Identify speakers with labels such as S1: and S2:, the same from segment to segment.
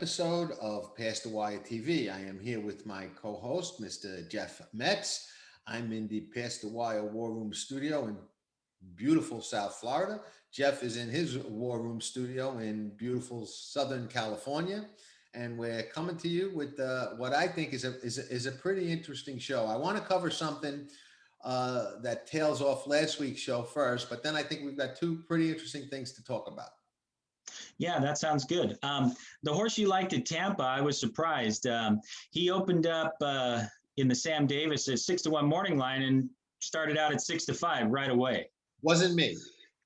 S1: episode of Past the Wire TV. I am here with my co-host, Mr. Jeff Metz. I'm in the Past the Wire War Room studio in beautiful South Florida. Jeff is in his War Room studio in beautiful Southern California. And we're coming to you with what I think is a pretty interesting show. I want to cover something that tails off last week's show first, but then I think we've got two pretty interesting things to talk about.
S2: Yeah, that sounds good. The horse you liked at Tampa, I was surprised. He opened up in the Sam Davis at 6-1 morning line and started out at 6-5 right away.
S1: Wasn't me.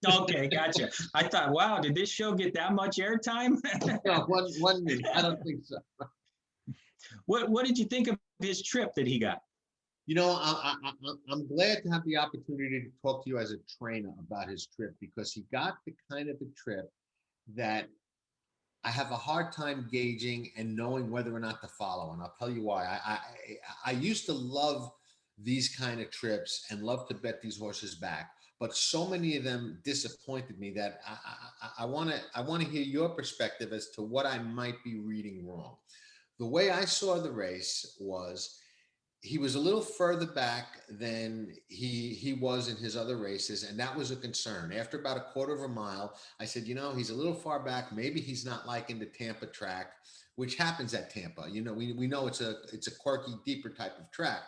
S2: Okay, gotcha. I thought, wow, did this show get that much airtime?
S1: No, wasn't me. I don't think so.
S2: What did you think of his trip that he got?
S1: You know, I'm glad to have the opportunity to talk to you as a trainer about his trip, because he got the kind of a trip that I have a hard time gauging and knowing whether or not to follow. And I'll tell you why. I used to love these kind of trips and love to bet these horses back, but so many of them disappointed me that I want to hear your perspective as to what I might be reading wrong. The way I saw the race was he was a little further back than he was in his other races, and that was a concern. After about a quarter of a mile, I said, you know, he's a little far back. Maybe he's not liking the Tampa track, which happens at Tampa. You know, we know it's a quirky, deeper type of track.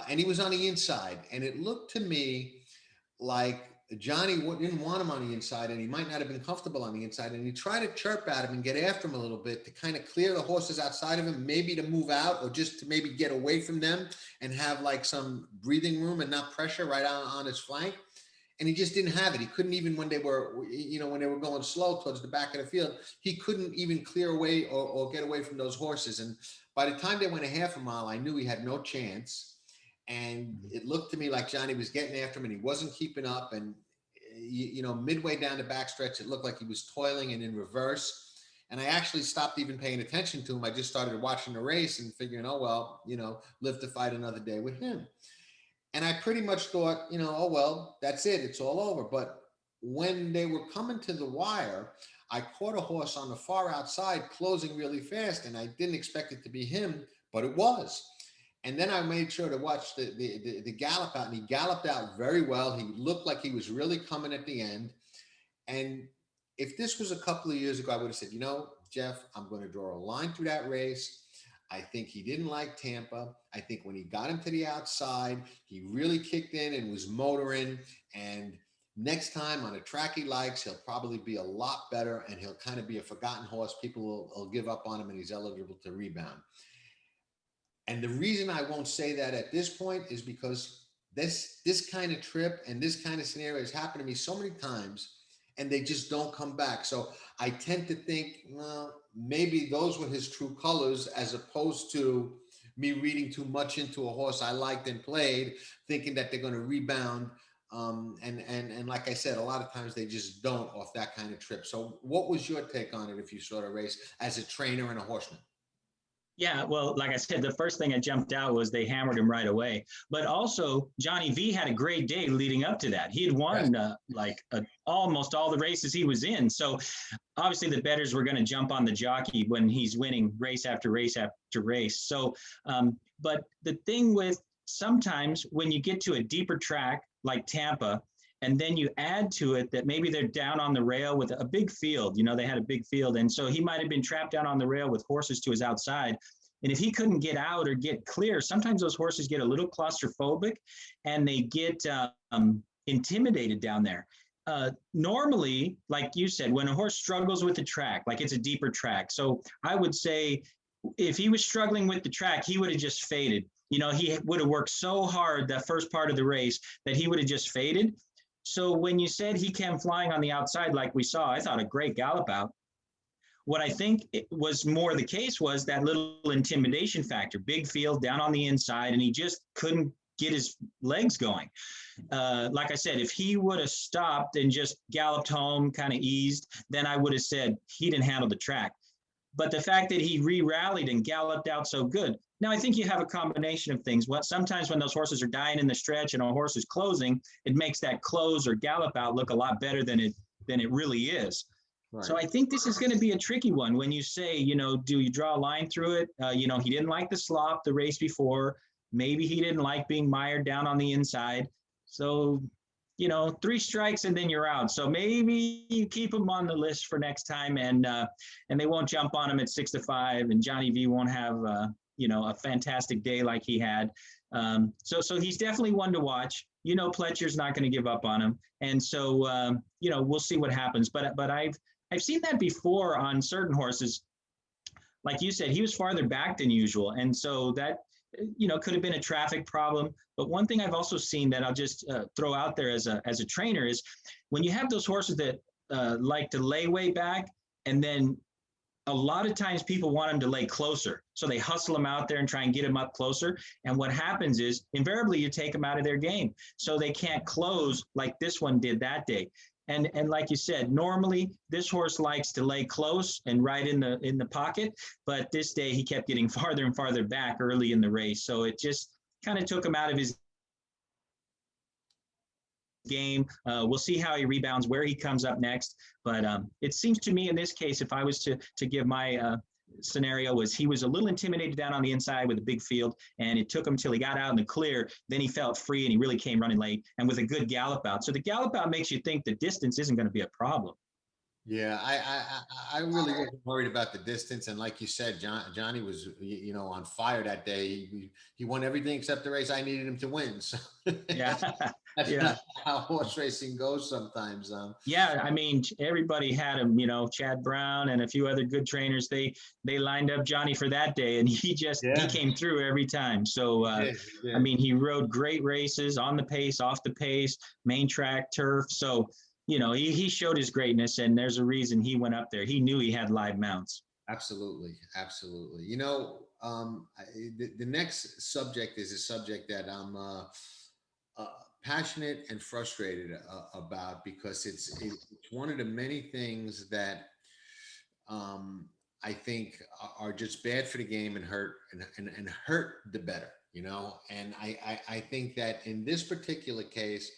S1: And he was on the inside, and it looked to me like Johnny didn't want him on the inside, and he might not have been comfortable on the inside, and he tried to chirp at him and get after him a little bit to kind of clear the horses outside of him, maybe to move out or just to maybe get away from them and have like some breathing room and not pressure right on his flank. And he just didn't have it. He couldn't even, when they were, when they were going slow towards the back of the field, he couldn't even clear away or get away from those horses. And by the time they went a half a mile, I knew he had no chance. And it looked to me like Johnny was getting after him and he wasn't keeping up. And, midway down the backstretch, it looked like he was toiling and in reverse. And I actually stopped even paying attention to him. I just started watching the race and figuring, oh, well, live to fight another day with him. And I pretty much thought, oh, well, that's it. It's all over. But when they were coming to the wire, I caught a horse on the far outside closing really fast. And I didn't expect it to be him, but it was. And then I made sure to watch the gallop out, and he galloped out very well. He looked like he was really coming at the end. And if this was a couple of years ago, I would have said, Jeff, I'm going to draw a line through that race. I think he didn't like Tampa. I think when he got him to the outside, he really kicked in and was motoring. And next time on a track he likes, he'll probably be a lot better, and he'll kind of be a forgotten horse. People will give up on him, and he's eligible to rebound. And the reason I won't say that at this point is because this kind of trip and this kind of scenario has happened to me so many times, and they just don't come back. So I tend to think, well, maybe those were his true colors, as opposed to me reading too much into a horse I liked and played, thinking that they're going to rebound. And like I said, a lot of times they just don't off that kind of trip. So what was your take on it if you saw the race as a trainer and a horseman?
S2: Yeah, well, like I said, the first thing that jumped out was they hammered him right away. But also, Johnny V had a great day leading up to that. He had won almost all the races he was in. So obviously the bettors were going to jump on the jockey when he's winning race after race after race. So, but the thing with sometimes when you get to a deeper track like Tampa, and then you add to it that maybe they're down on the rail with a big field, they had a big field. And so he might've been trapped down on the rail with horses to his outside. And if he couldn't get out or get clear, sometimes those horses get a little claustrophobic and they get intimidated down there. Normally, like you said, when a horse struggles with the track, like it's a deeper track. So I would say if he was struggling with the track, he would have just faded. He would have worked so hard that first part of the race that he would have just faded. So when you said he came flying on the outside like we saw, I thought a great gallop out. What I think it was more the case was that little intimidation factor, big field down on the inside, and he just couldn't get his legs going. Like I said, if he would have stopped and just galloped home, kind of eased, then I would have said he didn't handle the track. But the fact that he re-rallied and galloped out so good. Now, I think you have a combination of things. Sometimes when those horses are dying in the stretch and a horse is closing, it makes that close or gallop out look a lot better than it really is. So
S1: Right.
S2: I think this is going to be a tricky one when you say, do you draw a line through it? He didn't like the slop the race before. Maybe he didn't like being mired down on the inside. So, 3 strikes and then you're out. So maybe you keep him on the list for next time, and they won't jump on him at 6-5, and Johnny V won't have a fantastic day like he had. So he's definitely one to watch. Pletcher's not going to give up on him, and so we'll see what happens. But I've seen that before on certain horses. Like you said, he was farther back than usual. And so that, could have been a traffic problem. But one thing I've also seen that I'll just throw out there as a trainer is when you have those horses that like to lay way back, and then a lot of times people want them to lay closer. So they hustle them out there and try and get them up closer. And what happens is invariably you take them out of their game. So they can't close like this one did that day. And like you said, normally this horse likes to lay close and right in the pocket, but this day he kept getting farther and farther back early in the race. So it just kind of took him out of his game. We'll see how he rebounds, where he comes up next. But it seems to me in this case, if I was to give my scenario, was he was a little intimidated down on the inside with a big field, and it took him until he got out in the clear. Then he felt free and he really came running late and with a good gallop out. So the gallop out makes you think the distance isn't going to be a problem.
S1: Yeah, I really wasn't worried about the distance, and like you said, Johnny was on fire that day. He won everything except the race I needed him to win. So
S2: Yeah.
S1: that's
S2: Yeah.
S1: how horse racing goes sometimes.
S2: Yeah, I mean, everybody had him. Chad Brown and a few other good trainers. They lined up Johnny for that day, and he
S1: Yeah,
S2: came through every time. So
S1: he
S2: I
S1: did.
S2: mean, he rode great races on the pace, off the pace, main track, turf. So he showed his greatness, and there's a reason he went up there. He knew he had live mounts.
S1: Absolutely, absolutely. The next subject is a subject that I'm uh, passionate and frustrated about because it's one of the many things that I think are just bad for the game and hurt and hurt the better. And I think that in this particular case,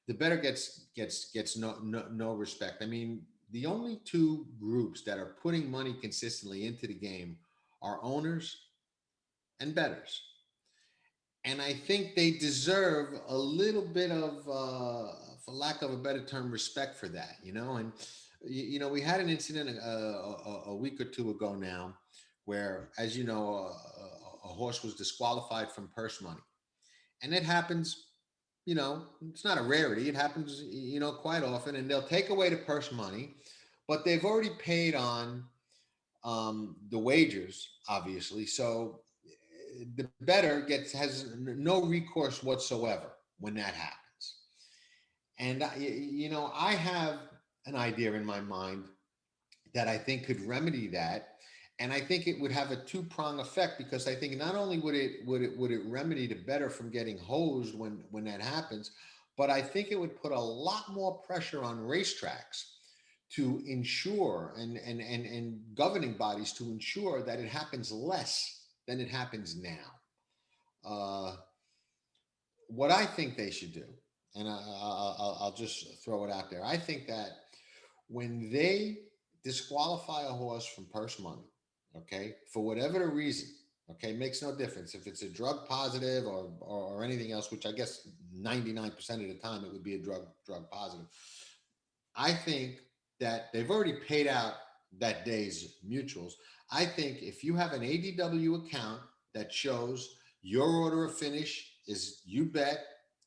S1: the better gets no respect. I mean, the only two groups that are putting money consistently into the game are owners and bettors. And I think they deserve a little bit of, for lack of a better term, respect for that. And we had an incident a week or two ago now, where, as you know, a horse was disqualified from purse money, and it happens. It's not a rarity. It happens, quite often, and they'll take away the purse money, but they've already paid on the wagers, obviously. So the bettor has no recourse whatsoever when that happens. And I have an idea in my mind that I think could remedy that, and I think it would have a two-prong effect, because I think not only would it remedy the bettor from getting hosed when that happens, but I think it would put a lot more pressure on racetracks to ensure, and governing bodies to ensure, that it happens less than it happens now. Uh, what I think they should do, and I'll just throw it out there. I think that when they disqualify a horse from purse money, okay, for whatever the reason, okay, makes no difference if it's a drug positive or anything else, which I guess 99% of the time it would be a drug positive. I think that they've already paid out that day's mutuals. I think if you have an ADW account that shows your order of finish is you bet,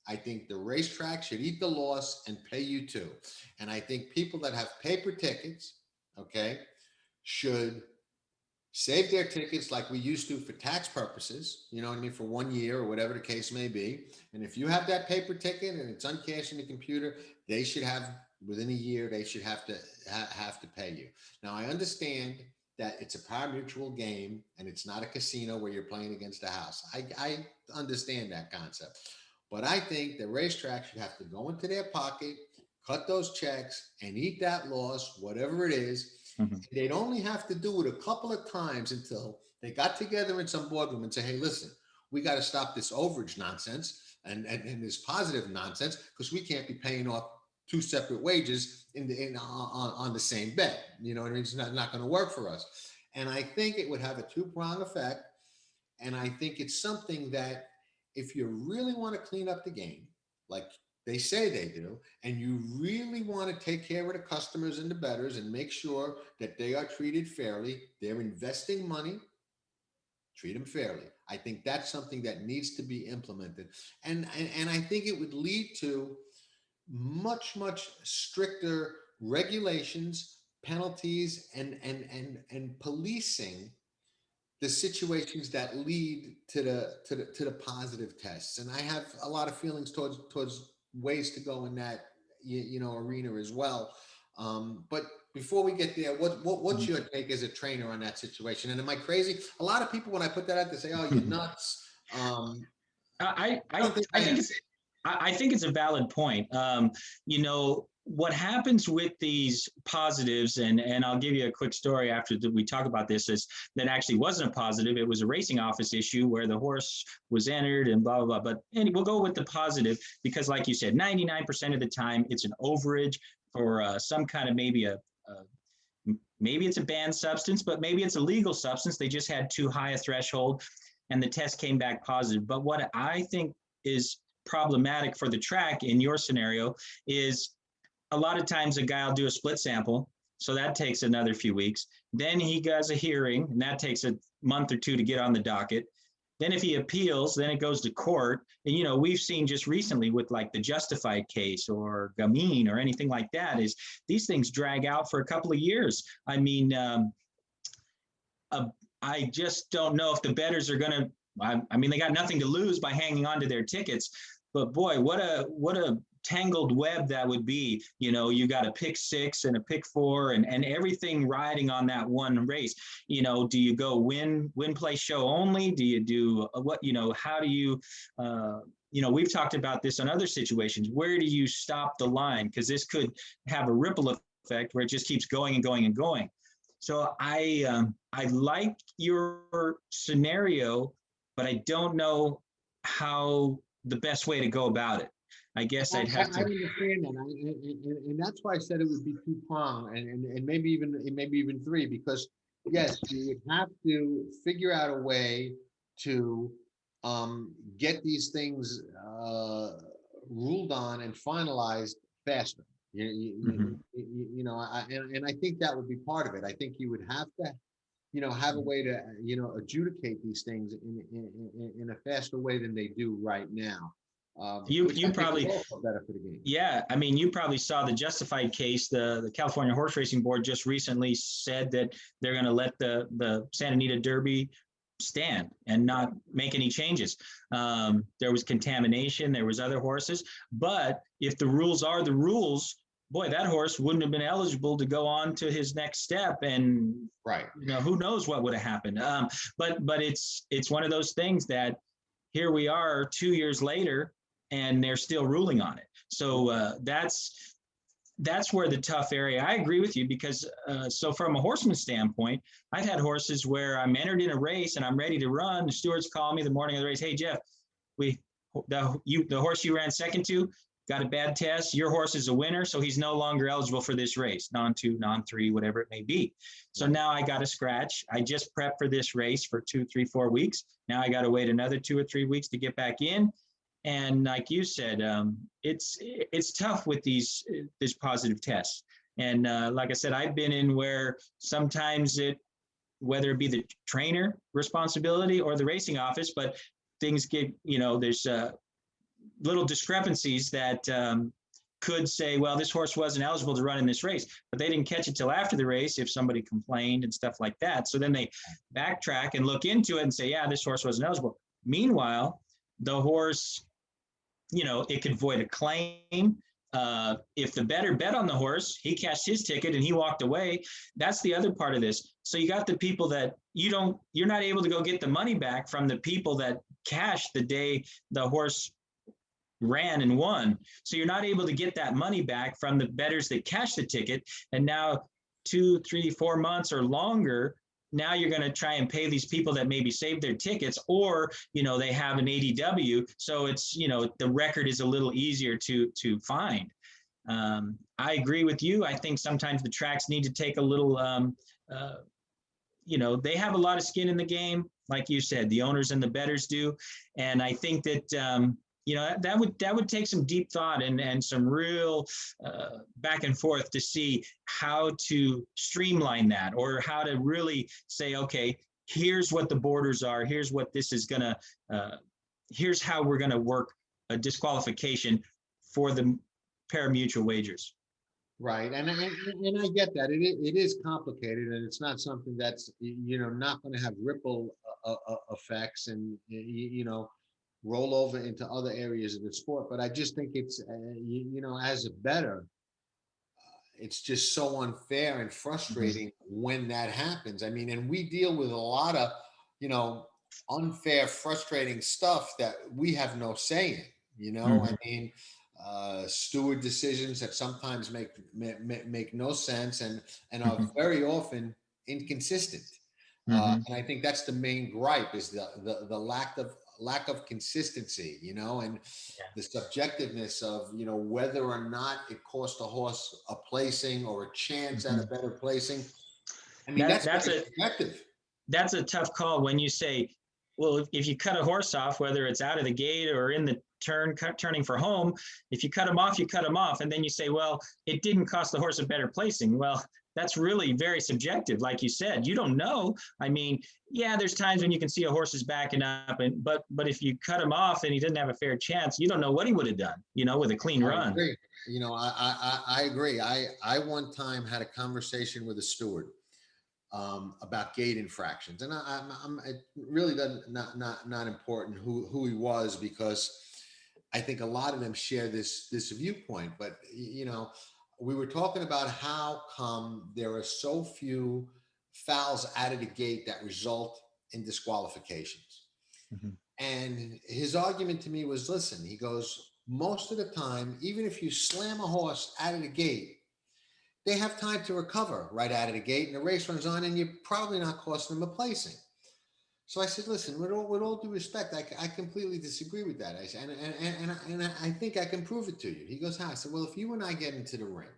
S1: I think the racetrack should eat the loss and pay you too. And I think people that have paper tickets, okay, should save their tickets like we used to for tax purposes, you know what I mean, for 1 year or whatever the case may be. And if you have that paper ticket and it's uncashed in the computer, they should have, within a year, they should have to pay you. Now, I understand that it's a pari-mutuel game and it's not a casino where you're playing against a house. I understand that concept. But I think the racetrack should have to go into their pocket, cut those checks, and eat that loss, whatever it is.
S2: Mhm.
S1: They'd only have to do it a couple of times until they got together in some boardroom and say, hey, listen, we got to stop this overage nonsense and this positive nonsense, because we can't be paying off two separate wages on the same bet. You know what I mean? It's not going to work for us. And I think it would have a two-prong effect. And I think it's something that if you really want to clean up the game, like they say they do, and you really want to take care of the customers and the bettors and make sure that they are treated fairly, they're investing money, treat them fairly. I think that's something that needs to be implemented. And I think it would lead to much stricter regulations, penalties, and policing the situations that lead to the positive tests. And I have a lot of feelings towards ways to go in that arena as well. But before we get there, what's your take as a trainer on that situation? And am I crazy? A lot of people, when I put that out, they say, "Oh, you're nuts."
S2: I think it's a valid point. What happens with these positives, and I'll give you a quick story after we talk about this, is that actually wasn't a positive. It was a racing office issue where the horse was entered and blah, blah, blah. But we'll go with the positive because, like you said, 99% of the time it's an overage for some kind of maybe it's a banned substance, but maybe it's a legal substance. They just had too high a threshold and the test came back positive. But what I think is problematic for the track in your scenario is a lot of times a guy will do a split sample. So that takes another few weeks. Then he does a hearing and that takes a month or two to get on the docket. Then if he appeals, then it goes to court. And, we've seen just recently with like the Justified case or Gamine or anything like that is these things drag out for a couple of years. I mean, I just don't know if the bettors are going to, they got nothing to lose by hanging on to their tickets, but boy, what a tangled web that would be. You got a pick 6 and a pick 4 and everything riding on that one race. Do you go win, play, show only? Do you do how do you, we've talked about this on other situations. Where do you stop the line? Because this could have a ripple effect where it just keeps going and going and going. So I like your scenario, but I don't know how the best way to go about it. I guess I'd have to.
S1: I understand that, and that's why I said it would be two-pronged, and maybe even three, because yes, you would have to figure out a way to get these things ruled on and finalized faster. And I think that would be part of it. I think you would have to, have a way to, adjudicate these things in a faster way than they do right now.
S2: You probably
S1: better for the game.
S2: Yeah, you probably saw the Justified case. The California Horse Racing Board just recently said that they're going to let the Santa Anita Derby stand and not make any changes. There was contamination, there was other horses, but if the rules are the rules, boy, that horse wouldn't have been eligible to go on to his next step, and
S1: right,
S2: who knows what would have happened. But it's one of those things that here we are 2 years later, and they're still ruling on it. So that's where the tough area. I agree with you because so from a horseman standpoint, I've had horses where I'm entered in a race and I'm ready to run. The stewards call me the morning of the race. Hey Jeff, the horse you ran second to got a bad test. Your horse is a winner, so he's no longer eligible for this race, non-2, non-3, whatever it may be. So now I got a scratch. I just prepped for this race for 2, 3, 4 weeks. Now I got to wait another 2 or 3 weeks to get back in. And like you said, it's tough with these positive tests. And like I said, I've been in where sometimes whether it be the trainer responsibility or the racing office, but things get, there's little discrepancies that could say, well, this horse wasn't eligible to run in this race, but they didn't catch it till after the race if somebody complained and stuff like that. So then they backtrack and look into it and say, yeah, this horse wasn't eligible. Meanwhile, the horse, it could void a claim. If the bettor bet on the horse, he cashed his ticket and he walked away. That's the other part of this. So you got the people that you're not able to go get the money back from the people that cashed the day the horse ran and won. So you're not able to get that money back from the bettors that cashed the ticket. And now 2, 3, 4 months or longer, now you're going to try and pay these people that maybe saved their tickets, or, they have an ADW. So it's, the record is a little easier to find. I agree with you. I think sometimes the tracks need to take a little, they have a lot of skin in the game, like you said, the owners and the bettors do. And I think that, that would take some deep thought and some real back and forth to see how to streamline that, or how to really say, okay, here's what the borders are. Here's what this is going to, here's how we're going to work a disqualification for the pari-mutuel wagers.
S1: Right, and I get that it is complicated, and it's not something that's not going to have ripple effects and roll over into other areas of the sport. But I just think it's as a bettor, it's just so unfair and frustrating when that happens. I mean, and we deal with a lot of unfair, frustrating stuff that we have no say in. I mean, steward decisions that sometimes make no sense and are very often inconsistent. And I think that's the main gripe, is the lack of consistency, and the subjectiveness of whether or not it cost a horse a placing or a chance at a better placing. I mean, that's subjective.
S2: That's a tough call when you say, well, if you cut a horse off, whether it's out of the gate or in the turning for home, if you cut him off, you cut him off. And then you say, well, it didn't cost the horse a better placing. Well, that's really very subjective. Like you said, you don't know. I mean, yeah, there's times when you can see a horse is backing up, but if you cut him off and he didn't have a fair chance, you don't know what he would have done, with a clean run.
S1: Agree. I agree. I one time had a conversation with a steward about gate infractions, and it really doesn't not important who he was, because I think a lot of them share this viewpoint. But we were talking about how come there are so few fouls out of the gate that result in disqualifications. And his argument to me was, listen, he goes, most of the time, even if you slam a horse out of the gate, they have time to recover right out of the gate, and the race runs on, and you're probably not costing them a placing. So I said, listen, with all due respect, I completely disagree with that. I said, and I think I can prove it to you. He goes, how? I said, well, if you and I get into the ring,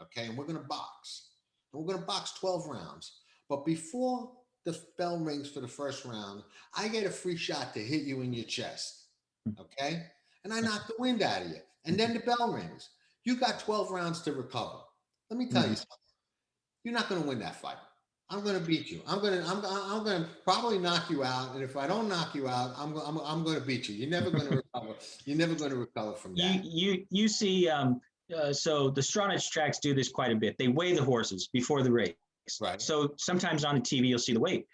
S1: okay, and we're going to box, and we're going to box 12 rounds, but before the bell rings for the first round, I get a free shot to hit you in your chest, okay? And I knock the wind out of you, and then the bell rings. You got 12 rounds to recover. Let me tell you something. You're not going to win that fight. I'm going to beat you. I'm going to probably knock you out, and if I don't knock you out, I'm going to beat you. You're never going to recover. You're never going to recover from that.
S2: You see, so the Stronach tracks do this quite a bit. They weigh the horses before the race.
S1: Right.
S2: So sometimes on the TV you'll see the weight.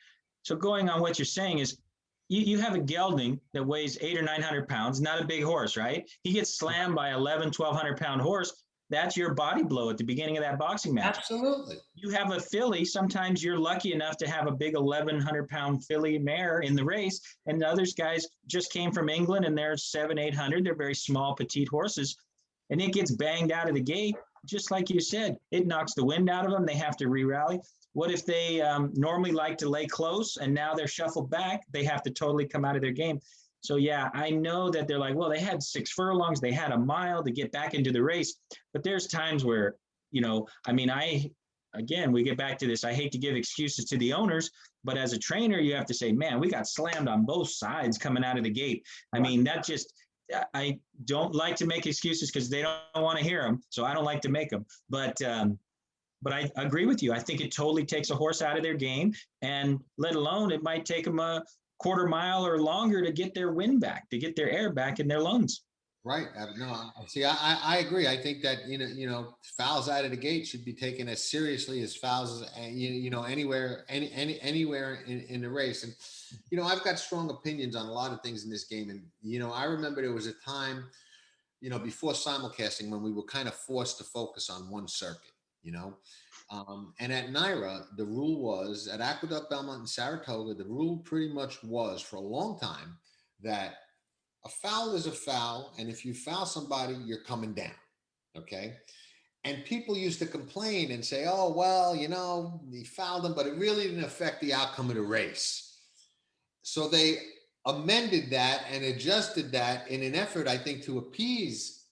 S2: So going on what you're saying is, you have a gelding that weighs 800 or 900 pounds, not a big horse, right? He gets slammed by 1,100 pound horse. That's your body blow at the beginning of that boxing match.
S1: Absolutely.
S2: You have a filly. Sometimes you're lucky enough to have a big 1,100 pound filly mare in the race. And the others guys just came from England, and they're 700, 800. They're very small, petite horses. And it gets banged out of the gate. Just like you said, it knocks the wind out of them. They have to re-rally. What if they normally like to lay close, and now they're shuffled back? They have to totally come out of their game. So, yeah, I know that they're like, well, they had 6 furlongs. They had a mile to get back into the race. But there's times where, again, we get back to this. I hate to give excuses to the owners, but as a trainer, you have to say, man, we got slammed on both sides coming out of the gate. I mean, that just – I don't like to make excuses because they don't want to hear them. So I don't like to make them. But I agree with you. I think it totally takes a horse out of their game, and let alone it might take them a quarter mile or longer to get their wind back, to get their air back in their lungs.
S1: Right. No, see, I agree. I think that, fouls out of the gate should be taken as seriously as fouls, anywhere in the race. And, I've got strong opinions on a lot of things in this game. And, I remember there was a time, before simulcasting, when we were kind of forced to focus on one circuit, and at NYRA, the rule was, at Aqueduct, Belmont, and Saratoga, the rule pretty much was for a long time that a foul is a foul, and if you foul somebody, you're coming down, okay? And people used to complain and say, oh, well, he fouled him, but it really didn't affect the outcome of the race. So they amended that and adjusted that in an effort, I think, to appease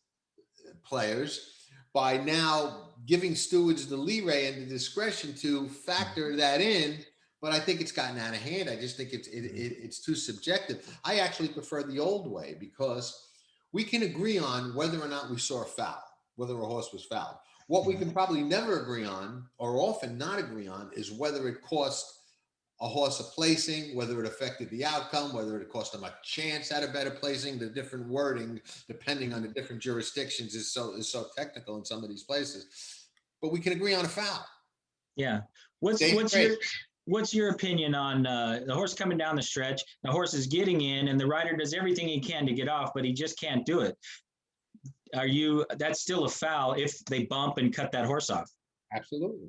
S1: players, by now giving stewards the leeway and the discretion to factor that in. But I think it's gotten out of hand. I just think it's too subjective. I actually prefer the old way because we can agree on whether or not we saw a foul, whether a horse was fouled. What we can probably never agree on, or often not agree on, is whether it cost a horse a placing, whether it affected the outcome, whether it cost them a chance at a better placing. The different wording, depending on the different jurisdictions, is so technical in some of these places. But we can agree on a foul.
S2: Yeah. What's your opinion on the horse coming down the stretch? The horse is getting in, and the rider does everything he can to get off, but he just can't do it. That's still a foul if they bump and cut that horse off?
S1: Absolutely.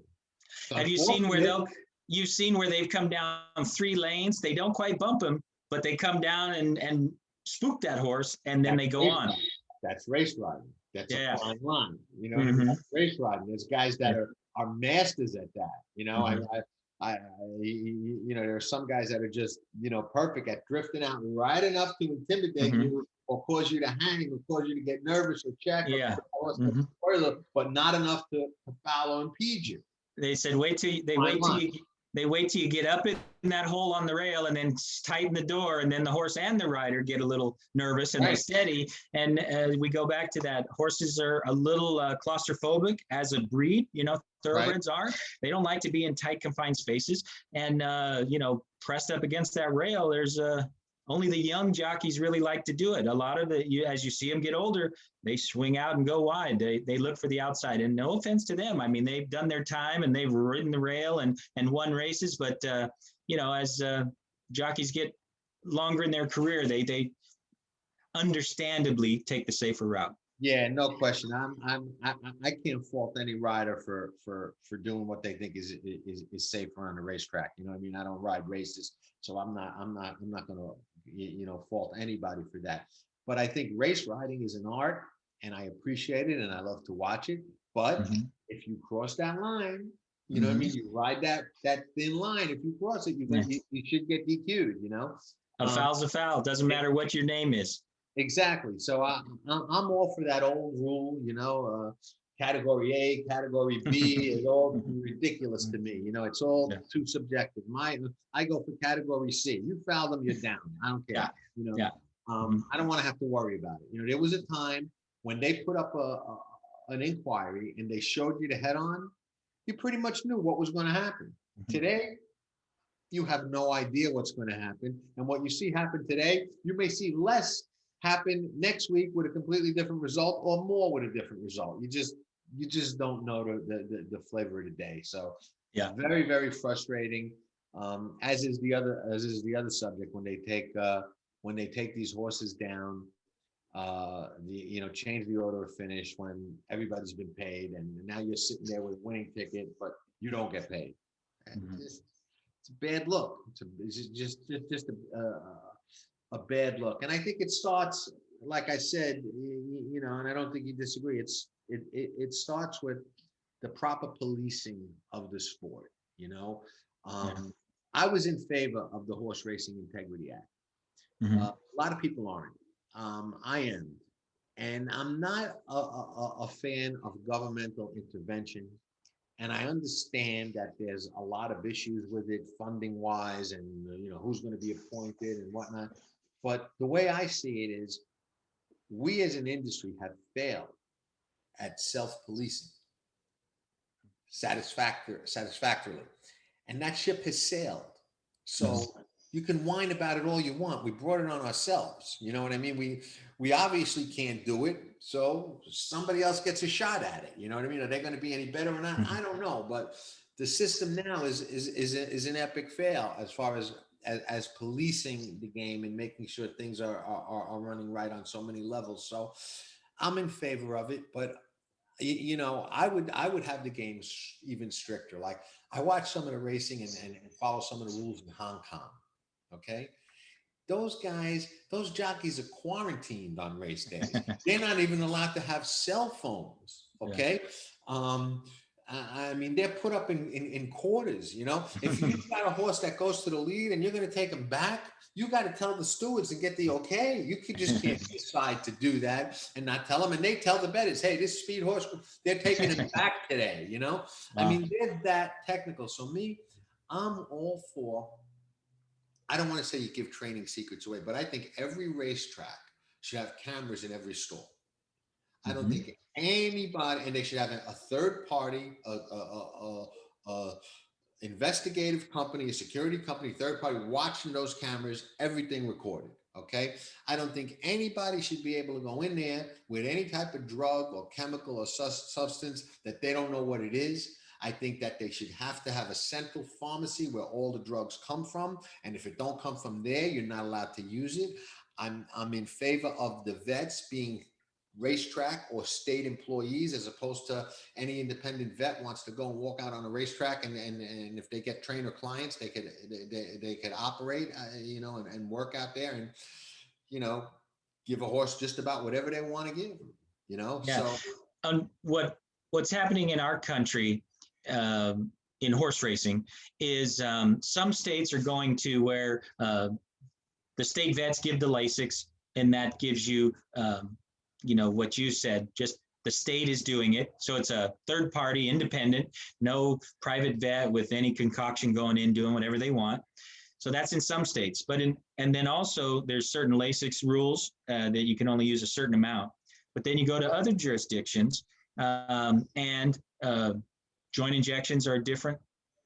S2: Have you seen where you've seen where they've come down 3 lanes? They don't quite bump him, but they come down and spook that horse, and then they go on.
S1: That's race riding. That's a fine line. You know what I mean? That's race riding. There's guys that are masters at that. You know, there are some guys that are just, perfect at drifting out right enough to intimidate you or cause you to hang or cause you to get nervous or check, but not enough to foul or impede you.
S2: They said, wait till you get up in that hole on the rail and then tighten the door, and then the horse and the rider get a little nervous and they steady. And we go back to that. Horses are a little claustrophobic as a breed. Thoroughbreds are. They don't like to be in tight, confined spaces. And pressed up against that rail, there's only the young jockeys really like to do it. A lot of as you see them get older, they swing out and go wide. They look for the outside. And no offense to them. I mean, they've done their time and they've ridden the rail and won races. But, as jockeys get longer in their career, they understandably take the safer route.
S1: Yeah, no question. I can't fault any rider for doing what they think is safer on the racetrack. You know what I mean? I don't ride races, so I'm not going to fault anybody for that. But I think race riding is an art, and I appreciate it, and I love to watch it. But if you cross that line, you know what I mean? You ride that thin line. If you cross it, you should get DQ'd.
S2: A foul's a foul. Doesn't matter what your name is.
S1: Exactly. So I'm all for that old rule, category A, category B is all ridiculous to me. It's all too subjective. I go for category C. You foul them, you're down. I don't care. I don't want to have to worry about it. There was a time when they put up an inquiry and they showed you the head on, you pretty much knew what was going to happen. Today, you have no idea what's going to happen. And what you see happen today, you may see less happen next week with a completely different result, or more with a different result. You just don't know the flavor of the day. So very, very frustrating. As is the other subject when they take these horses down, change the order of finish when everybody's been paid, and now you're sitting there with a winning ticket, but you don't get paid. And it's a bad look. It's just a bad look. And I think it starts, like I said, and I don't think you disagree. It starts with the proper policing of the sport. I was in favor of the Horse Racing Integrity Act. A lot of people aren't. I am. And I'm not a fan of governmental intervention. And I understand that there's a lot of issues with it, funding wise, and who's going to be appointed and whatnot. But the way I see it is, we as an industry have failed at self-policing satisfactorily. And that ship has sailed. So you can whine about it all you want. We brought it on ourselves. You know what I mean? We obviously can't do it. So somebody else gets a shot at it. You know what I mean? Are they going to be any better or not? I don't know. But the system now is an epic fail as far as policing the game and making sure things are running right on so many levels. So I'm in favor of it, but I would have the games even stricter. Like, I watch some of the racing and follow some of the rules in Hong Kong. Okay. Those jockeys are quarantined on race days. They're not even allowed to have cell phones. Okay. I mean, they're put up in quarters, you know. If you've got a horse that goes to the lead and you're going to take him back, you got to tell the stewards and get the okay. You just can't decide to do that and not tell them. And they tell the bettors, hey, this speed horse, they're taking him back today, you know. I
S2: Wow.
S1: mean, they're that technical. So me, I'm all for, I don't want to say you give training secrets away, but I think every racetrack should have cameras in every stall. I don't
S2: Mhm.
S1: think anybody, and they should have a third party, a investigative company, a security company, third party watching those cameras, everything recorded. Okay. I don't think anybody should be able to go in there with any type of drug or chemical or substance that they don't know what it is. I think that they should have to have a central pharmacy where all the drugs come from. And if it don't come from there, you're not allowed to use it. I'm in favor of the vets being racetrack or state employees as opposed to any independent vet wants to go and walk out on a racetrack and if they get trainer clients they could operate you know and work out there and you know give a horse just about whatever they want to give you know
S2: Yeah.
S1: so
S2: What's happening in our country in horse racing is some states are going to where the state vets give the Lasix, and that gives you, what you said, just the state is doing it. So it's a third party, independent, no private vet with any concoction going in, doing whatever they want. So that's in some states. And then also there's certain Lasix rules that you can only use a certain amount. But then you go to other jurisdictions and joint injections are a different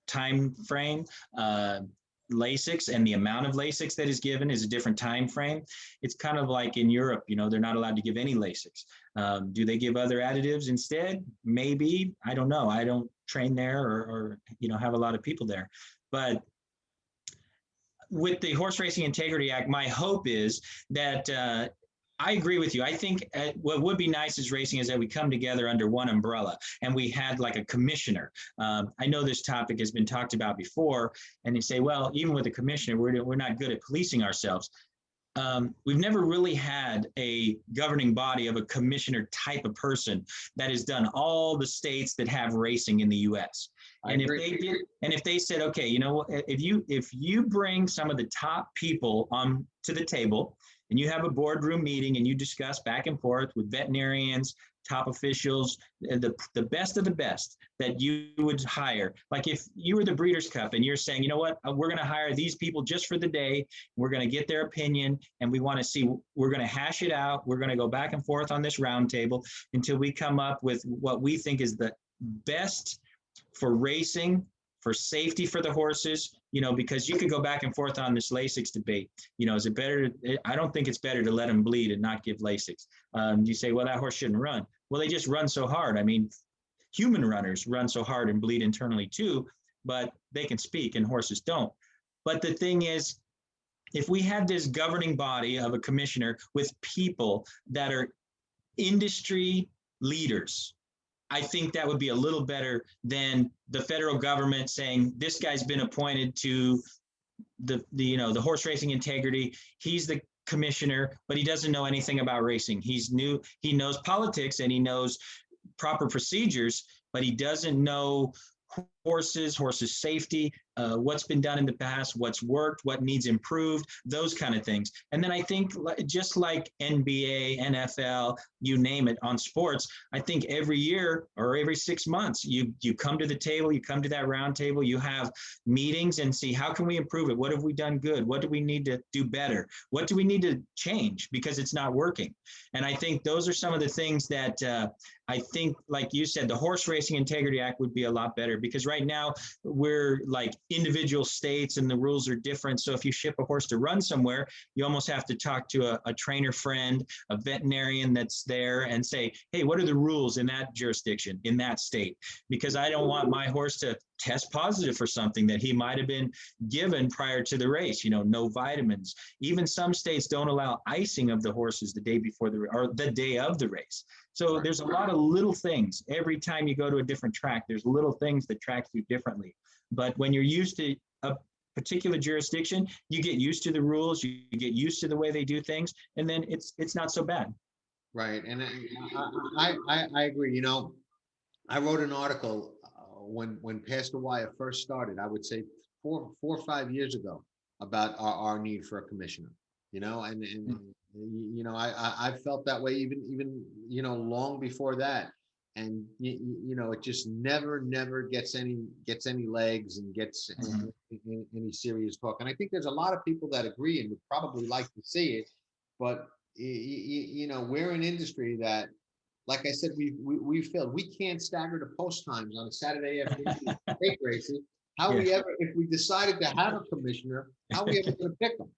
S2: time frame. Lasix and the amount of Lasix that is given is a different time frame. It's kind of like in Europe, they're not allowed to give any Lasix. Do they give other additives instead? Maybe. I don't know. I don't train there or have a lot of people there. But with the Horse Racing Integrity Act, my hope is that I agree with you. I think what would be nice as racing is that we come together under one umbrella and we had like a commissioner. I know this topic has been talked about before, and you say, well, even with a commissioner, we're not good at policing ourselves. We've never really had a governing body of a commissioner type of person that has done all the states that have racing in the U.S. And if they said, okay, if you bring some of the top people on to the table and you have a boardroom meeting and you discuss back and forth with veterinarians, top officials, the best of the best that you would hire. Like if you were the Breeders' Cup and you're saying, you know what, we're going to hire these people just for the day. We're going to get their opinion and we want to see, we're going to hash it out. We're going to go back and forth on this roundtable until we come up with what we think is the best for racing, for safety for the horses, because you could go back and forth on this Lasix debate. Is it better? I don't think it's better to let them bleed and not give Lasix. You say, well, that horse shouldn't run. Well, they just run so hard. I mean, human runners run so hard and bleed internally too, but they can speak and horses don't. But the thing is, if we had this governing body of a commissioner with people that are industry leaders, I think that would be a little better than the federal government saying this guy's been appointed to the horse racing integrity. He's the commissioner, but he doesn't know anything about racing. He's new. He knows politics and he knows proper procedures, but he doesn't know horses safety, what's been done in the past, what's worked, what needs improved, those kind of things. And then I think just like NBA, NFL, you name it on sports, I think every year or every 6 months, you come to the table, you come to that round table, you have meetings and see how can we improve it? What have we done good? What do we need to do better? What do we need to change because it's not working? And I think those are some of the things that I think, like you said, the Horse Racing Integrity Act would be a lot better because right now we're like individual states and the rules are different. So if you ship a horse to run somewhere, you almost have to talk to a trainer friend, a veterinarian that's there and say, hey, what are the rules in that jurisdiction, in that state? Because I don't want my horse to test positive for something that he might have been given prior to the race, no vitamins. Even some states don't allow icing of the horses the day before or the day of the race. So there's a lot of little things. Every time you go to a different track, there's little things that tracks do differently. But when you're used to a particular jurisdiction, you get used to the rules, you get used to the way they do things, and then it's not so bad.
S1: Right. And I agree. I wrote an article when Pastor Wyatt first started, I would say 4 or 5 years ago, about our need for a commissioner. I felt that way even long before that, and it just never gets any legs and gets any serious talk. And I think there's a lot of people that agree and would probably like to see it, but we're an industry that, like I said, we failed. We can't stagger the post times on a Saturday afternoon stake races. How we ever, if we decided to have a commissioner, how we ever going to pick them?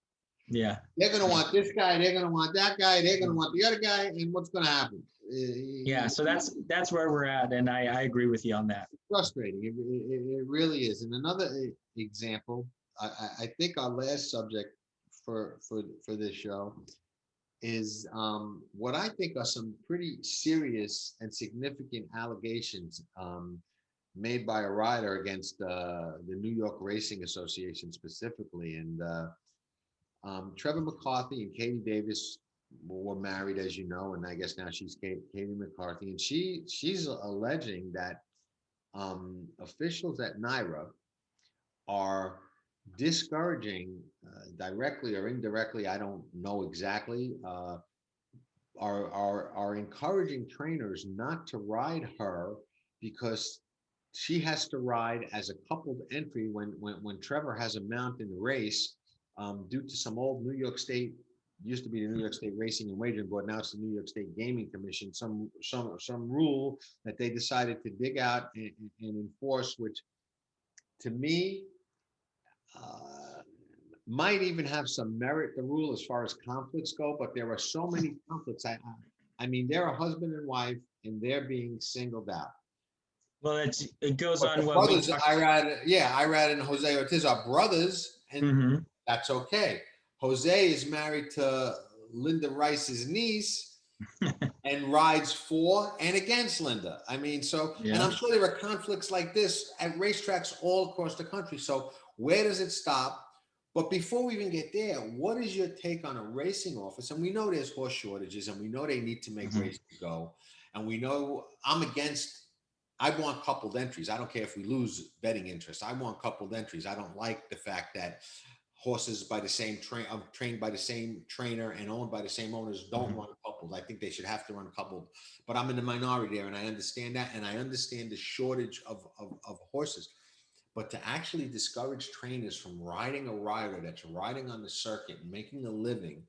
S2: Yeah.
S1: They're going to want this guy. They're going to want that guy. They're going to want the other guy. And what's going to happen?
S2: Yeah. So that's where we're at, and I agree with you on that.
S1: Frustrating. It really is. And another example, I think our last subject for this show is what I think are some pretty serious and significant allegations made by a rider against the New York Racing Association specifically. And Trevor McCarthy and Katie Davis were married, as you know, and I guess now she's Katie McCarthy, and she's alleging that officials at NYRA are discouraging, directly or indirectly, I don't know exactly, are encouraging trainers not to ride her because she has to ride as a coupled entry when Trevor has a mount in the race, due to some old New York State, used to be the New York State Racing and Wagering Board, now it's the New York State Gaming Commission, some rule that they decided to dig out and enforce, which to me might even have some merit, the rule, as far as conflicts go, but there are so many conflicts. I mean, they're a husband and wife and they're being singled out.
S2: Well, it goes
S1: But
S2: on what
S1: brothers, Irad and Jose Ortiz are brothers, and that's okay. Jose is married to Linda Rice's niece and rides for and against Linda. I mean, and I'm sure there are conflicts like this at racetracks all across the country. So where does it stop? But before we even get there, what is your take on a racing office? And we know there's horse shortages, and we know they need to make races go. And we know I want coupled entries. I don't care if we lose betting interest. I want coupled entries. I don't like the fact that horses by the same trained by the same trainer and owned by the same owners don't run coupled. I think they should have to run coupled. But I'm in the minority there, and I understand that, and I understand the shortage of horses. But to actually discourage trainers from riding a rider that's riding on the circuit and making a living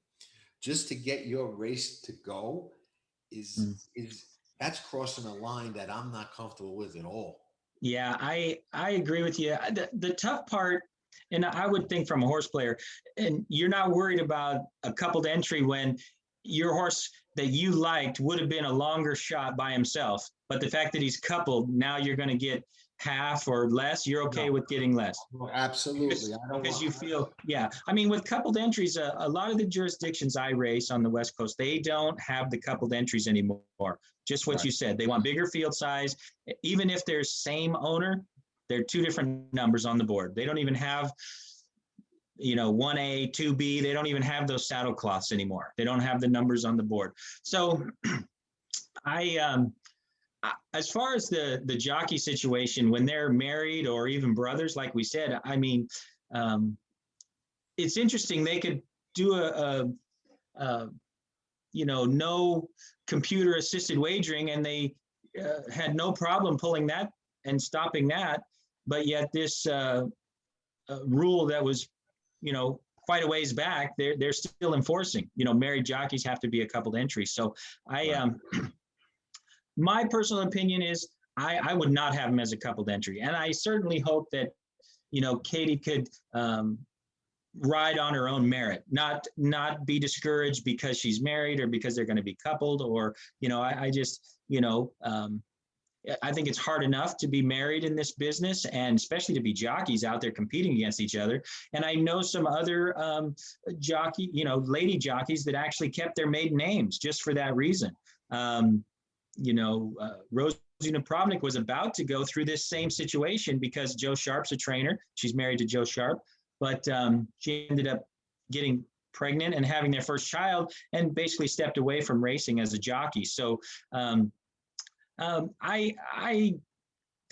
S1: just to get your race to go is that's crossing a line that I'm not comfortable with at all.
S2: Yeah, I agree with you. The tough part, and I would think from a horse player, and you're not worried about a coupled entry when your horse that you liked would have been a longer shot by himself. But the fact that he's coupled, now you're going to get half or less. You're okay with getting less.
S1: Well, absolutely.
S2: Because you feel, I mean, with coupled entries, a lot of the jurisdictions I race on the West Coast, they don't have the coupled entries anymore. Just what you said. They want bigger field size. Even if they're same owner, they're two different numbers on the board. They don't even have, 1A, 2B. They don't even have those saddle cloths anymore. They don't have the numbers on the board. So as far as the jockey situation, when they're married or even brothers, like we said, I mean, it's interesting. They could do no computer assisted wagering, and they had no problem pulling that and stopping that. But yet this rule that was, quite a ways back, they're still enforcing. Married jockeys have to be a coupled entry. So my personal opinion is I would not have him as a coupled entry. And I certainly hope that, Katie could ride on her own merit, not be discouraged because she's married or because they're going to be coupled, or, I just, I think it's hard enough to be married in this business, and especially to be jockeys out there competing against each other. And I know some other lady jockeys that actually kept their maiden names just for that reason. Rosie Napravnik was about to go through this same situation because Joe Sharp's a trainer. She's married to Joe Sharp, but she ended up getting pregnant and having their first child and basically stepped away from racing as a jockey. So I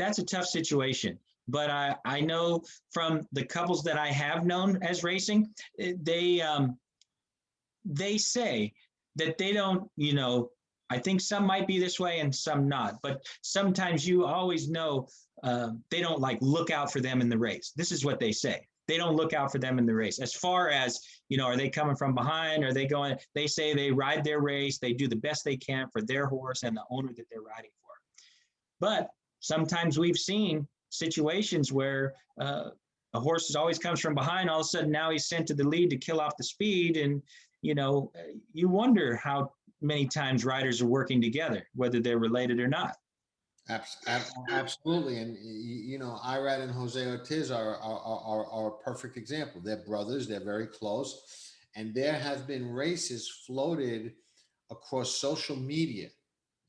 S2: that's a tough situation. But I know from the couples that I have known as racing, they say that they don't, I think some might be this way and some not, but sometimes you always know they don't like look out for them in the race. This is what they say. They don't look out for them in the race. As far as, are they coming from behind? Are they going, they say they ride their race. They do the best they can for their horse and the owner that they're riding for. But sometimes we've seen situations where a horse always comes from behind. All of a sudden now he's sent to the lead to kill off the speed. And, you wonder how many times riders are working together, whether they're related or not.
S1: Absolutely. And, Irad and Jose Ortiz are a perfect example. They're brothers. They're very close. And there have been races floated across social media,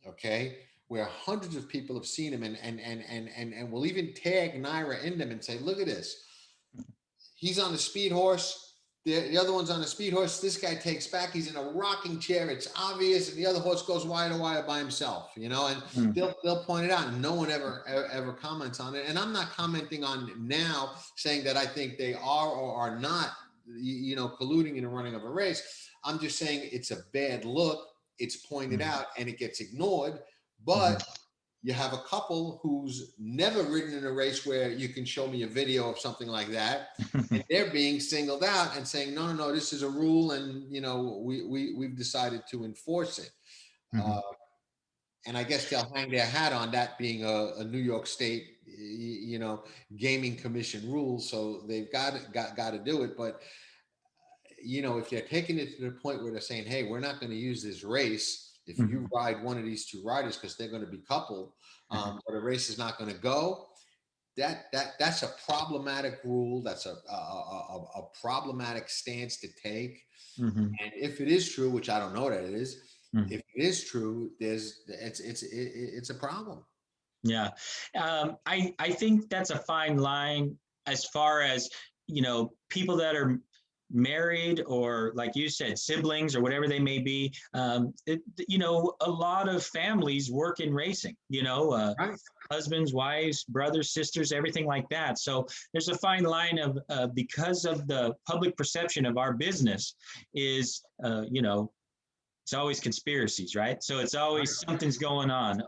S1: okay, where hundreds of people have seen him and will even tag Naira in them and say, look at this. He's on the speed horse. The other one's on a speed horse. This guy takes back. He's in a rocking chair. It's obvious. And the other horse goes wire to wire by himself, and they'll point it out. And no one ever comments on it. And I'm not commenting on now saying that I think they are or are not, colluding in the running of a race. I'm just saying it's a bad look. It's pointed out and it gets ignored. But you have a couple who's never ridden in a race where you can show me a video of something like that, and they're being singled out and saying, no, this is a rule, and we've decided to enforce it. And I guess they'll hang their hat on that being a New York State, gaming commission rule, so they've got to do it. But if they're taking it to the point where they're saying, hey, we're not going to use this race if you ride one of these two riders because they're going to be coupled, or the race is not going to go, that's a problematic rule. That's a problematic stance to take. And if it is true, which I don't know that it is, if it is true, it's a problem.
S2: Yeah, I think that's a fine line as far as people that are married or, like you said, siblings or whatever they may be. A lot of families work in racing,
S1: Right.
S2: Husbands, wives, brothers, sisters, everything like that. So there's a fine line of because of the public perception of our business is, it's always conspiracies, right? So it's always something's going on,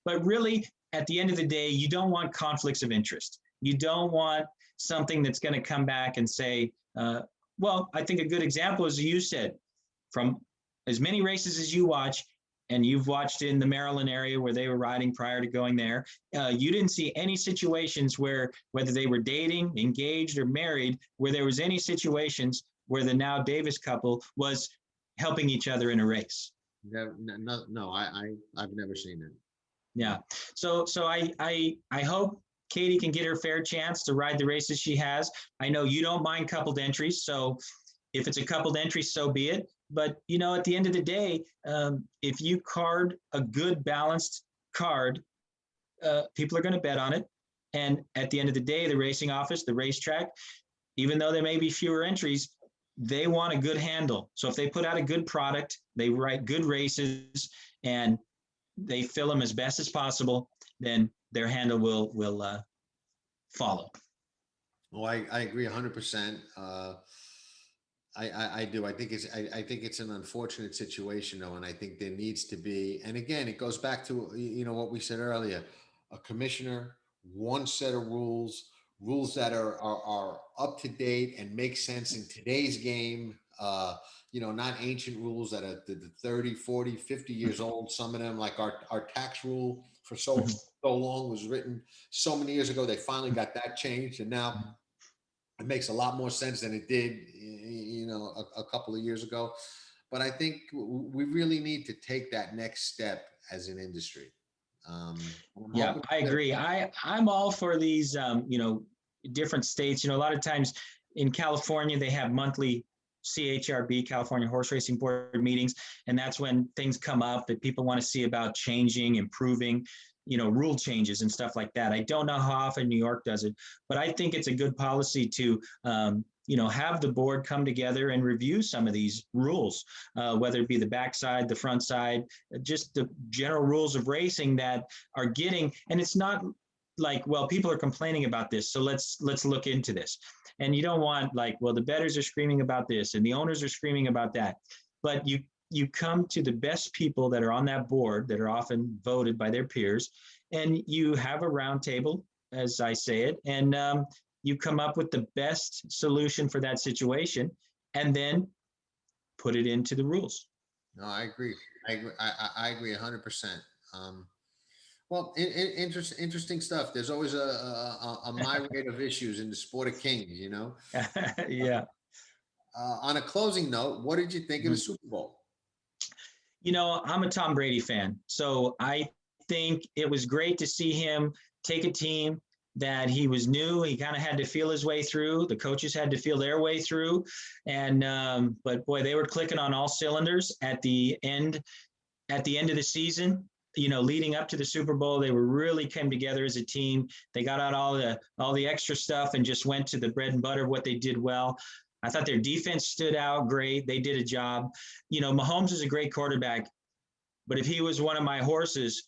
S2: but really at the end of the day, you don't want conflicts of interest. You don't want something that's going to come back and say, well, I think a good example is you said, from as many races as you watch, and you've watched in the Maryland area where they were riding prior to going there, you didn't see any situations where, whether they were dating, engaged, or married, where there was any situations where the now Davis couple was helping each other in a race.
S1: No, I've never seen it.
S2: Yeah. So I hope Katie can get her fair chance to ride the races she has. I know you don't mind coupled entries, so if it's a coupled entry, so be it. But, at the end of the day, if you card a good balanced card, people are going to bet on it. And at the end of the day, the racing office, the racetrack, even though there may be fewer entries, they want a good handle. So if they put out a good product, they write good races, and they fill them as best as possible, then their handle will follow.
S1: Well, I agree 100%. I do. I think it's an unfortunate situation, though, and I think there needs to be. And again, it goes back to what we said earlier: a commissioner, one set of rules that are up to date and make sense in today's game. Not ancient rules that are the 30, 40, 50 years old. Some of them, like our tax rule for so long, was written so many years ago. They finally got that changed, and now it makes a lot more sense than it did, a couple of years ago. But I think we really need to take that next step as an industry.
S2: Yeah, I agree. I'm all for these, different states. A lot of times in California, they have monthly CHRB, California Horse Racing Board meetings, and that's when things come up that people want to see about changing, improving, rule changes and stuff like that. I don't know how often New York does it, but I think it's a good policy to, have the board come together and review some of these rules, whether it be the backside, the front side, just the general rules of racing that are getting, and it's not like, well, people are complaining about this, so let's look into this. And you don't want like, well, the bettors are screaming about this and the owners are screaming about that. But you come to the best people that are on that board that are often voted by their peers, and you have a round table, as I say it, and you come up with the best solution for that situation, and then put it into the rules.
S1: No, I agree. I agree. I agree 100%. Well, interesting stuff. There's always a myriad of issues in the sport of kings, you know.
S2: Yeah.
S1: On a closing note, what did you think of the
S2: Mhm.
S1: Super Bowl?
S2: You know, I'm a Tom Brady fan, so I think it was great to see him take a team that he was new. He kind of had to feel his way through. The coaches had to feel their way through, and but boy, they were clicking on all cylinders at the end. At the end of the season, you know, leading up to the Super Bowl, they were really came together as a team. They got out all the extra stuff and just went to the bread and butter of what they did well. I thought their defense stood out great. They did a job. You know, Mahomes is a great quarterback, but if he was one of my horses,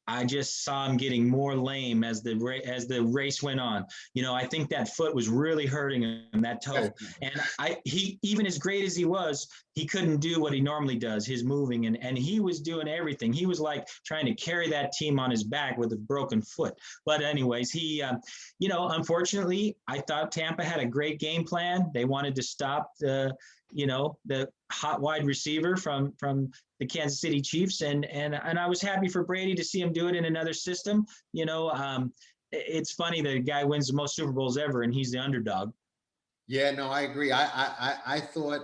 S2: I just saw him getting more lame as the race went on. You know, I think that foot was really hurting him, that toe. And he even as great as he was, he couldn't do what he normally does, his moving, and he was doing everything. He was like trying to carry that team on his back with a broken foot. But anyways, he, you know, unfortunately, I thought Tampa had a great game plan. They wanted to stop the, you know, the hot wide receiver from the Kansas City Chiefs, and I was happy for Brady to see him do it in another system. You know, it's funny that a guy wins the most Super Bowls ever, and he's the underdog.
S1: Yeah, no, I agree. I thought,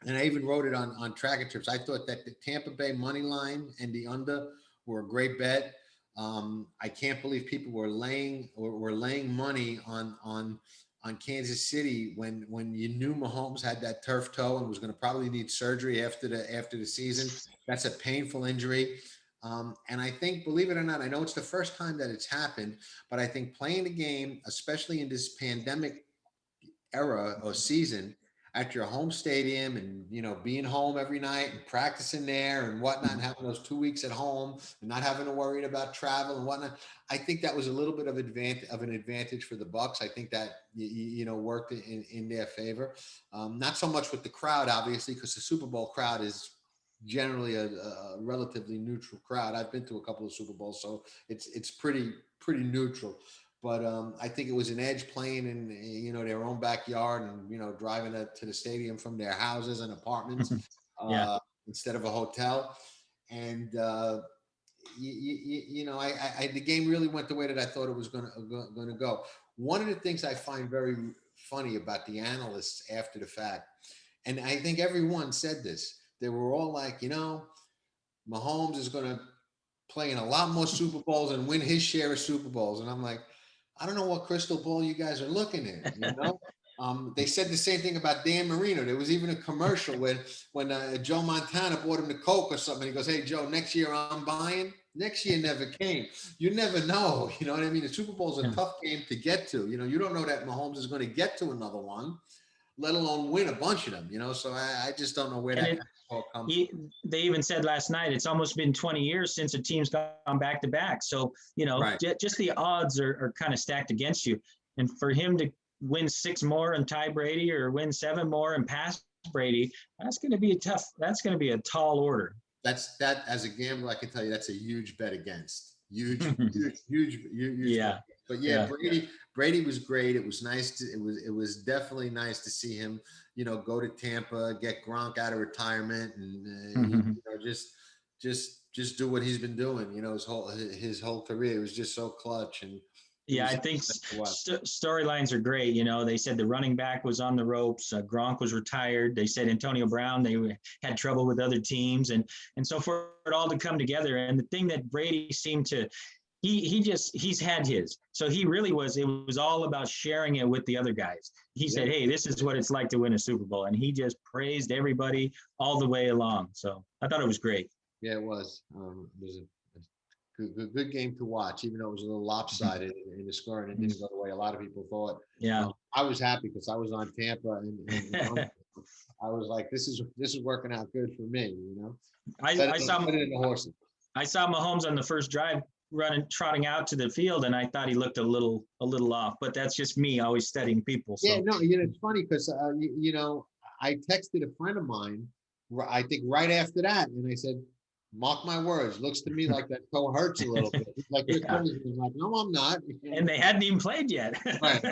S1: and I even wrote it on Tracker Trips. I thought that the Tampa Bay money line and the under were a great bet. I can't believe people were laying money on Kansas City when you knew Mahomes had that turf toe and was going to probably need surgery after the season. That's a painful injury. And I think, believe it or not, I know it's the first time that it's happened, but I think playing the game, especially in this pandemic era or season, at your home stadium and being home every night and practicing there and whatnot, and having those 2 weeks at home and not having to worry about travel and whatnot, I think that was a little bit of an advantage for the Bucks. I think that worked in their favor. Not so much with the crowd, obviously, because the Super Bowl crowd is generally a relatively neutral crowd. I've been to a couple of Super Bowls, so it's pretty neutral. But I think it was an edge playing in their own backyard and driving to the stadium from their houses and apartments
S2: Yeah.
S1: instead of a hotel. And the game really went the way that I thought it was going to go. One of the things I find very funny about the analysts after the fact, and I think everyone said this, they were all like, Mahomes is going to play in a lot more Super Bowls and win his share of Super Bowls. And I'm like, I don't know what crystal ball you guys are looking at. They said the same thing about Dan Marino. There was even a commercial when Joe Montana bought him the Coke or something. He goes, "Hey, Joe, next year I'm buying." Next year never came. You never know. You know what I mean? The Super Bowl is a tough game to get to. You don't know that Mahomes is going to get to another one, let alone win a bunch of them. So I just don't know where that comes from.
S2: They even said last night, it's almost been 20 years since a team's gone back to back. So,
S1: Right.
S2: just the odds are kind of stacked against you. And for him to win 6 more and tie Brady, or win 7 more and pass Brady, that's going to be that's going to be a tall order.
S1: That as a gambler, I can tell you that's a huge bet against. Huge.
S2: Yeah.
S1: Bet. But yeah, Brady was great. It was nice it was definitely nice to see him, go to Tampa, get Gronk out of retirement, and just do what he's been doing. His whole career. It was just so clutch. And
S2: yeah, I think storylines are great. They said the running back was on the ropes. Gronk was retired. They said Antonio Brown, they had trouble with other teams. And so for it all to come together, and the thing that Brady seemed to, he's had his. So he really it was all about sharing it with the other guys. He said, hey, this is what it's like to win a Super Bowl. And he just praised everybody all the way along. So I thought it was great.
S1: Yeah, it was. It was a good game to watch, even though it was a little lopsided in the score and it didn't go the way a lot of people thought.
S2: Yeah.
S1: I was happy because I was on Tampa and I was like, this is working out good for me,
S2: I saw
S1: better than the horses.
S2: I saw Mahomes on the first drive trotting out to the field, and I thought he looked a little off. But that's just me, always studying people. So.
S1: Yeah, no, it's funny because I texted a friend of mine, I think right after that, and I said, "Mark my words, looks to me like that toe hurts a little bit." He's like, "You're crazy." I'm like, "No, I'm not."
S2: And they hadn't even played yet.
S1: Right.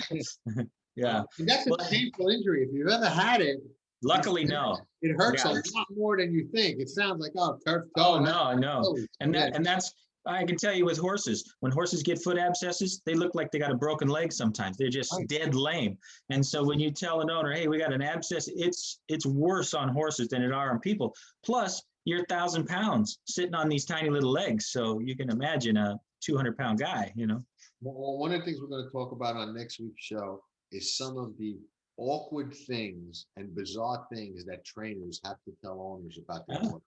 S2: Yeah.
S1: And that's a painful injury. If you've ever had it,
S2: luckily, no.
S1: It hurts
S2: Yeah.
S1: a lot more than you think. It sounds like, oh, turf
S2: Oh,
S1: toe.
S2: no, no. And
S1: Yeah.
S2: that's, I can tell you with horses, when horses get foot abscesses, they look like they got a broken leg sometimes. They're just
S1: Right.
S2: dead lame. And so when you tell an owner, hey, we got an abscess, it's worse on horses than it are on people. Plus, you're 1,000 pounds sitting on these tiny little legs. So you can imagine a 200-pound guy,
S1: Well, one of the things we're going to talk about on next week's show is some of the awkward things and bizarre things that trainers have to tell owners about their horse.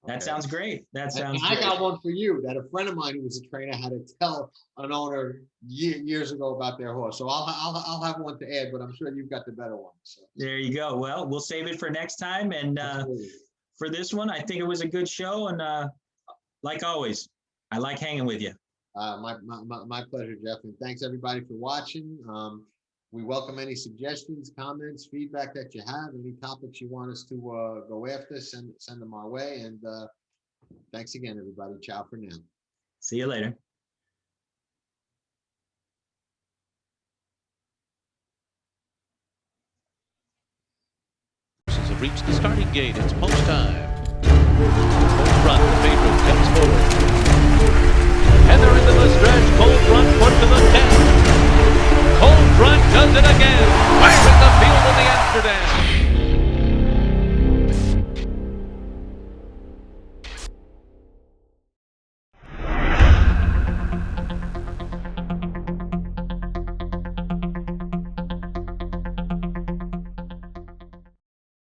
S2: That sounds great. That sounds
S1: I
S2: great.
S1: got one for you that a friend of mine who was a trainer had to tell an owner years ago about their horse. So I'll have one to add, but I'm sure you've got the better one. So.
S2: There you go. Well, we'll save it for next time. And for this one, I think it was a good show. And like always, I like hanging with you.
S1: My pleasure, Jeff. And thanks everybody for watching. We welcome any suggestions, comments, feedback that you have, any topics you want us to go after, send them our way. And thanks again, everybody. Ciao for now.
S2: See you later.
S3: Have reached the starting gate. It's post time. Home run. The favorite comes forward. And they're into the stretch.